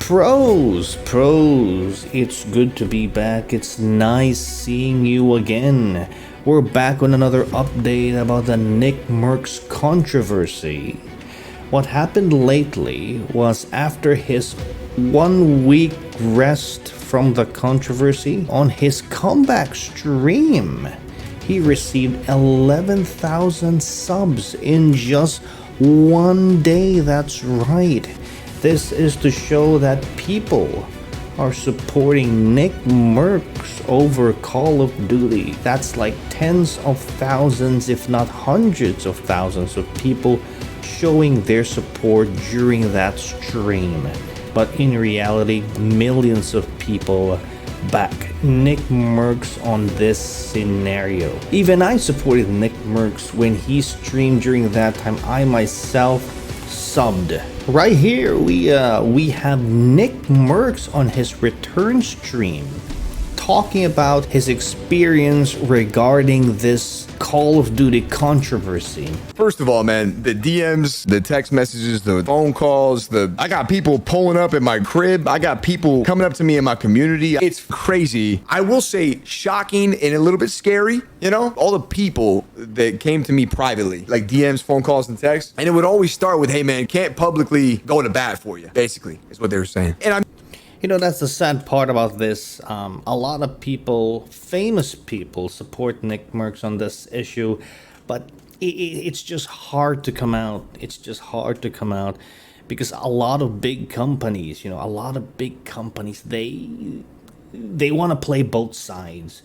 Pros, it's good to be back. It's nice seeing you again. We're back on another update about the NIckmercs controversy. What happened lately was after his 1 week rest from the controversy, on his comeback stream, he received 11,000 subs in just 1 day. That's right. This is to show that people are supporting NIckmercs over Call of Duty. That's like tens of thousands, if not hundreds of thousands of people showing their support during that stream. But in reality, millions of people back NIckmercs on this scenario. Even I supported NIckmercs when he streamed during that time. I myself subbed. Right here we have NIckmercs on his return stream talking about his experience regarding this Call of Duty controversy. First of all, man, the DMs, the text messages, the phone calls, I got people pulling up at my crib. I got people coming up to me in my community. It's crazy. I will say shocking and a little bit scary, you know, all the people that came to me privately, like DMs, phone calls, and texts. And it would always start with, hey man, can't publicly go to bat for you, basically, is what they were saying. And you know, that's the sad part about this. A lot of people, famous people, support NIckmercs on this issue, but it's just hard to come out. It's just hard to come out because a lot of big companies, they want to play both sides.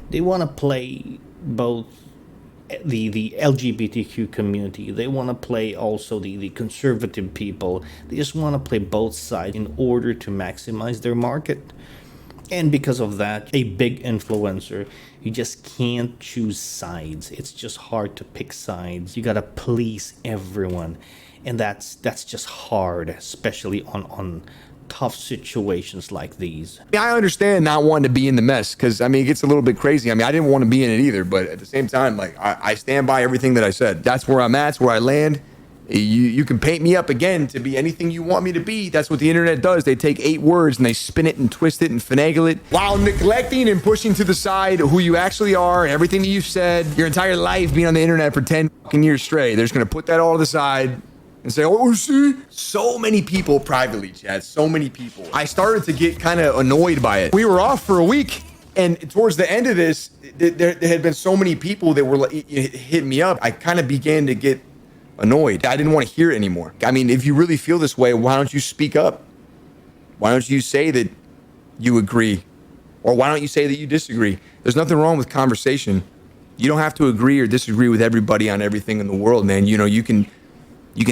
They want to play both the LGBTQ community. They want to play also the conservative people. They just want to play both sides in order to maximize their market. And because of that, a big influencer, you just can't choose sides. It's just hard to pick sides. You gotta please everyone, and that's just hard, especially on tough situations like these. I understand not wanting to be in the mess because, I mean, it gets a little bit crazy. I mean, I didn't want to be in it either, but at the same time, like, I stand by everything that I said. That's where I'm at. That's where I land. You can paint me up again to be anything you want me to be. That's what the internet does. They take 8 words and they spin it and twist it and finagle it while neglecting and pushing to the side who you actually are and everything that you've said your entire life being on the internet for 10 fucking years straight. They're just going to put that all to the side and say, oh, see? So many people privately, Chad, so many people. I started to get kind of annoyed by it. We were off for a week, and towards the end of this, there had been so many people that were hitting me up. I kind of began to get annoyed. I didn't want to hear it anymore. I mean, if you really feel this way, why don't you speak up? Why don't you say that you agree? Or why don't you say that you disagree? There's nothing wrong with conversation. You don't have to agree or disagree with everybody on everything in the world, man. You know, you can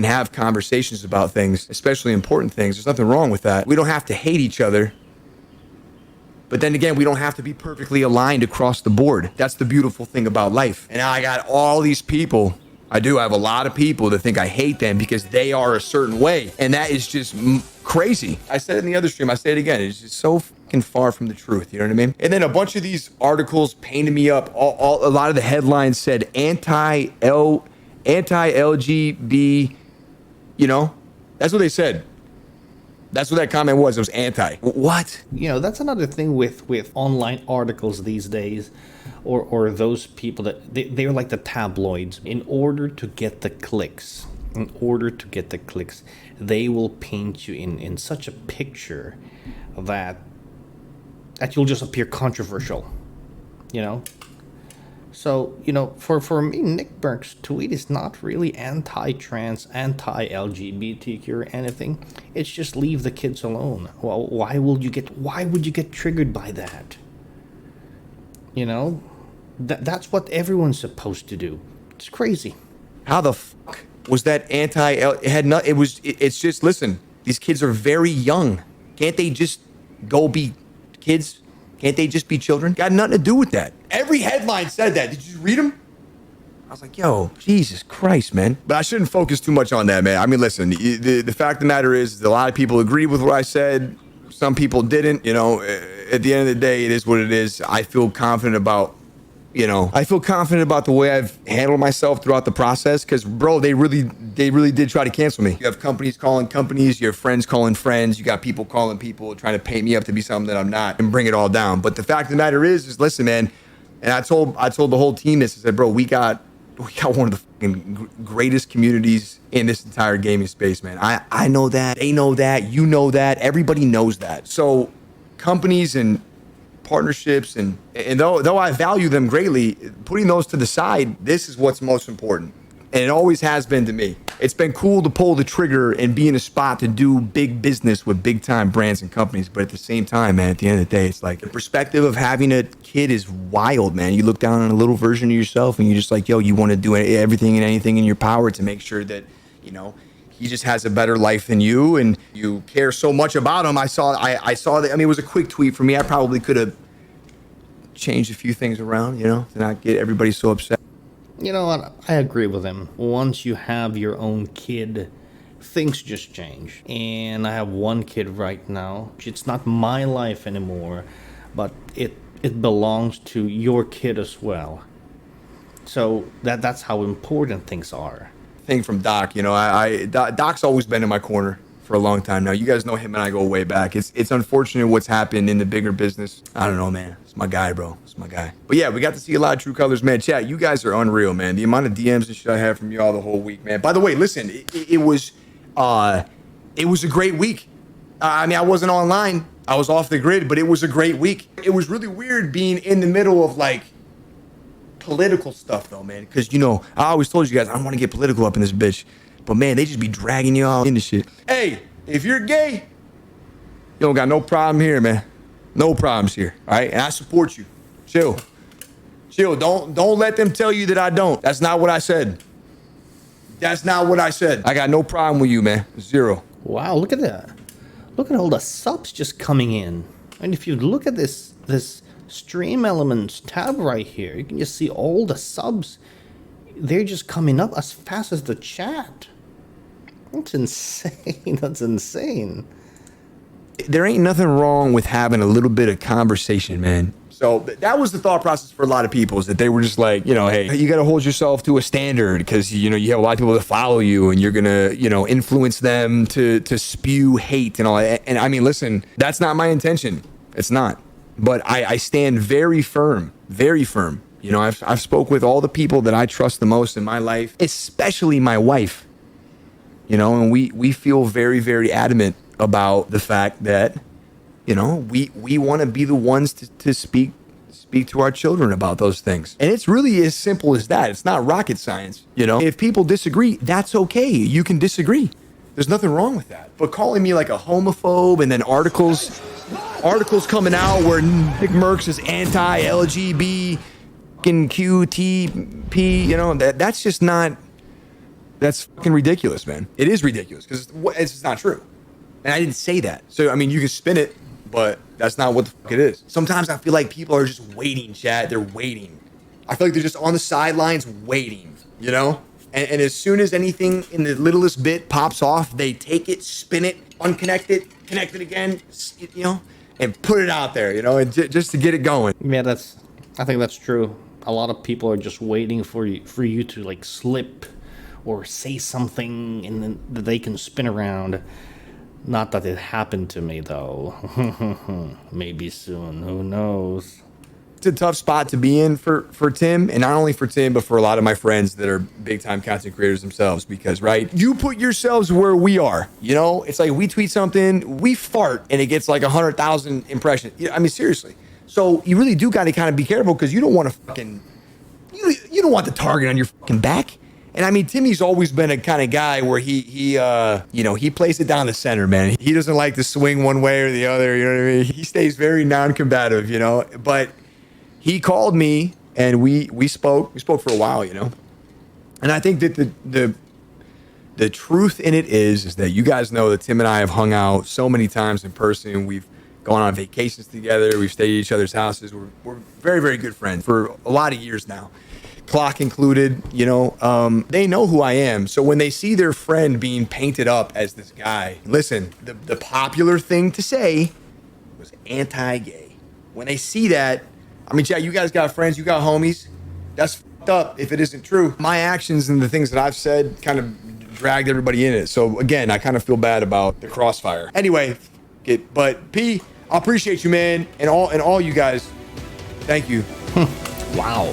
have conversations about things, especially important things. There's nothing wrong with that. We don't have to hate each other. But then again, we don't have to be perfectly aligned across the board. That's the beautiful thing about life. And now I got all these people. I have a lot of people that think I hate them because they are a certain way. And that is just crazy. I said it in the other stream. I say it again. It's just so fucking far from the truth. You know what I mean? And then a bunch of these articles painted me up. A lot of the headlines said anti-LGB, you know, that's what they said. That's what that comment was. It was anti. What? You know, that's another thing with online articles these days, or those people that they're like the tabloids. In order to get the clicks, they will paint you in such a picture that you'll just appear controversial, you know? So, you know, for me, NIckmercs' tweet is not really anti-trans, anti-LGBTQ or anything. It's just leave the kids alone. Well, why would you get triggered by that? You know, that's what everyone's supposed to do. It's crazy. How the fuck was that it's just, listen, these kids are very young. Can't they just go be kids? Can't they just be children? Got nothing to do with that. Every headline said that. Did you read them? I was like, yo, Jesus Christ, man. But I shouldn't focus too much on that, man. I mean, listen, the fact of the matter is a lot of people agreed with what I said. Some people didn't. You know, at the end of the day, it is what it is. I feel confident about You know, I feel confident about the way I've handled myself throughout the process because, bro, they really did try to cancel me. You have companies calling companies, you have friends calling friends, you got people calling people, trying to paint me up to be something that I'm not and bring it all down. But the fact of the matter is listen, man, and I told the whole team this. I said, bro, we got one of the fucking greatest communities in this entire gaming space, man. I know that, they know that, you know that, everybody knows that. So companies and partnerships and though I value them greatly, putting those to the side, this is what's most important. And it always has been to me. It's been cool to pull the trigger and be in a spot to do big business with big time brands and companies. But at the same time, man, at the end of the day, it's like the perspective of having a kid is wild, man. You look down on a little version of yourself and you're just like, yo, you want to do everything and anything in your power to make sure that, you know, he just has a better life than you, and you care so much about him. I saw that. I mean, it was a quick tweet for me. I probably could have changed a few things around, you know, to not get everybody so upset. You know what? I agree with him. Once you have your own kid, things just change. And I have one kid right now. It's not my life anymore, but it belongs to your kid as well. So that's how important things are. Thing from Doc, you know, Doc's always been in my corner for a long time now. You guys know him and I go way back. It's unfortunate what's happened in the bigger business. I don't know, man. It's my guy, bro. It's my guy. But yeah, we got to see a lot of true colors, man. Chat, you guys are unreal, man. The amount of DMs and shit I had from y'all the whole week, man. By the way, listen, it was a great week. I mean, I wasn't online. I was off the grid, but it was a great week. It was really weird being in the middle of like political stuff though, man, because you know I always told you guys I don't want to get political up in this bitch, but man, they just be dragging you all into shit. Hey, if you're gay, you don't got no problem here, man. No problems here, all right? And I support you. Chill. Don't let them tell you that I don't. That's not what I said. That's not what I said. I got no problem with you, man. Zero. Wow, look at that. Look at all the subs just coming in. And if you look at this Stream Elements tab right here, you can just see all the subs. They're just coming up as fast as the chat. That's insane. That's insane. There ain't nothing wrong with having a little bit of conversation, man. So that was the thought process for a lot of people, is that they were just like, you know, hey, you got to hold yourself to a standard because, you know, you have a lot of people that follow you and you're going to, you know, influence them to spew hate and all that. And I mean, listen, that's not my intention. It's not. But I stand very firm. You know, I've spoke with all the people that I trust the most in my life, especially my wife. You know, and we feel very, very adamant about the fact that, you know, we want to be the ones to speak to our children about those things. And it's really as simple as that. It's not rocket science. You know, if people disagree, that's okay. You can disagree. There's nothing wrong with that. But calling me like a homophobe and then articles coming out where NIckmercs is anti-lgbtq, you know, that's just not, that's fucking ridiculous, man. It is ridiculous because it's just not true. And I didn't say that. So, I mean, you can spin it, but that's not what the fuck it is. Sometimes I feel like people are just waiting, chat. They're waiting. I feel like they're just on the sidelines waiting, you know? And as soon as anything in the littlest bit pops off, they take it, spin it, unconnect it, connect it again, you know, and put it out there, you know, and just to get it going. Yeah, I think that's true. A lot of people are just waiting for you to like slip or say something and then that they can spin around. Not that it happened to me though. Maybe soon, who knows? It's a tough spot to be in for Tim, and not only for Tim, but for a lot of my friends that are big time content creators themselves, because, right, you put yourselves where we are, you know, it's like we tweet something, we fart and it gets like 100,000 impressions. I mean, seriously. So you really do got to kind of be careful because you don't want to fucking, you don't want the target on your fucking back. And I mean, Timmy's always been a kind of guy where he you know, he plays it down the center, man. He doesn't like to swing one way or the other, you know what I mean? He stays very non-combative, you know, but he called me and we spoke for a while, you know? And I think that the truth in it is that you guys know that Tim and I have hung out so many times in person. We've gone on vacations together. We've stayed at each other's houses. We're very, very good friends for a lot of years now. Clock included, you know, they know who I am. So when they see their friend being painted up as this guy, listen, the popular thing to say was anti-gay. When they see that, I mean, chat, you guys got friends, you got homies. That's fucked up if it isn't true. My actions and the things that I've said kind of dragged everybody in it. So again, I kind of feel bad about the crossfire. Anyway, but P, I appreciate you, man, and all you guys. Thank you. Wow.